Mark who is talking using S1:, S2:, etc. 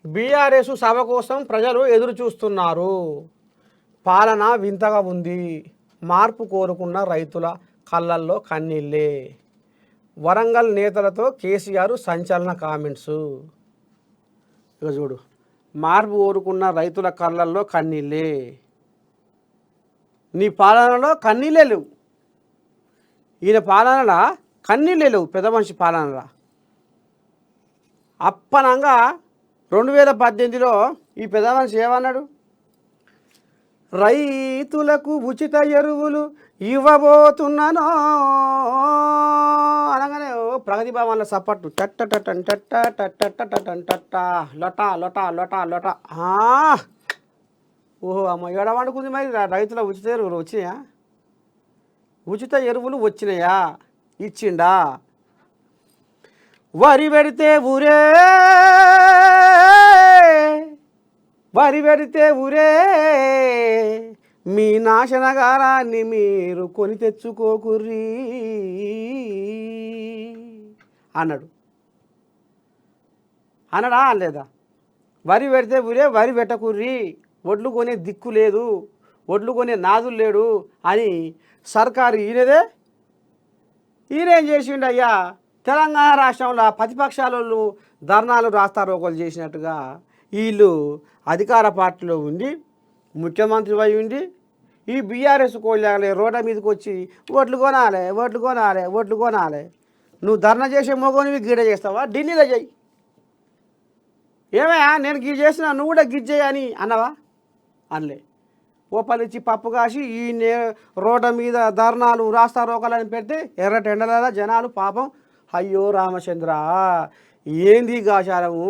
S1: BRS సభ కోసం ప్రజలు ఎదురు చూస్తున్నారు. పాలన వింతగా ఉంది. మార్పు కోరుకున్న రైతుల కళ్ళల్లో కన్నీళ్ళే. వరంగల్ నేతలతో కేసీఆర్ సంచలన కామెంట్స్. ఇక చూడు, మార్పు కోరుకున్న రైతుల కళ్ళల్లో కన్నీళ్ళే. నీ పాలనలో కన్నీళ్ళే లేవు. ఈయన పాలనలో కన్నీళ్ళే లేవు. పెద్ద మనిషి పాలనలో అప్పనంగా 2018లో ఈ పెద్ద మనిషి ఏమన్నాడు? రైతులకు ఉచిత ఎరువులు ఇవ్వబోతున్నాను అనగానే ప్రగతి భవన్ల సపట్టు టట్ట లొట లొట లొట లొట. ఓహో అమ్మ ఎడవండుకుంది. మరి రైతుల ఉచిత ఎరువులు వచ్చినాయా? ఉచిత ఎరువులు వచ్చినాయా? ఇచ్చిండా? వరి పెడితే ఊరే, వరి పెడితే ఊరే, మీ నాశనగారాన్ని మీరు కొని తెచ్చుకోకుర్రీ అన్నాడు. అన్నాడా అనలేదా? వరి పెడితే ఊరే, వరి పెట్టకుర్రీ, ఒడ్లు కొనే దిక్కు లేదు, ఒడ్లు కొనే నాదులు లేడు అని సర్కారు ఈయనదే. ఈయనేం చేసిండు అయ్యా? తెలంగాణ రాష్ట్రంలో ప్రతిపక్షాలు ధర్నాలు రాస్తారోకోలు చేసినట్టుగా వీళ్ళు అధికార పార్టీలో ఉండి ముఖ్యమంత్రి అయి ఉండి ఈ బీఆర్ఎస్ కోళ్ళే రోడ్ల మీదకి వచ్చి ఓట్లు కొనాలి, ఓట్లు కొనాలి, ఓట్లు కొనాలి. నువ్వు ధర్నా చేసే మొగోనివి గీడ చేస్తావా? ఢిల్లీలో చెయ్యి. ఏమయ్యా నేను గీ చేసిన, నువ్వు కూడా గిజ్జేయి అని అన్నవా? అనలే. ఓపలిచ్చి పప్పు కాసి ఈ రోడ్ల మీద ధర్నాలు రాస్తారోకలని పెడితే ఎర్రటెండల జనాలు పాపం అయ్యో రామచంద్ర ఏంది గాచారము,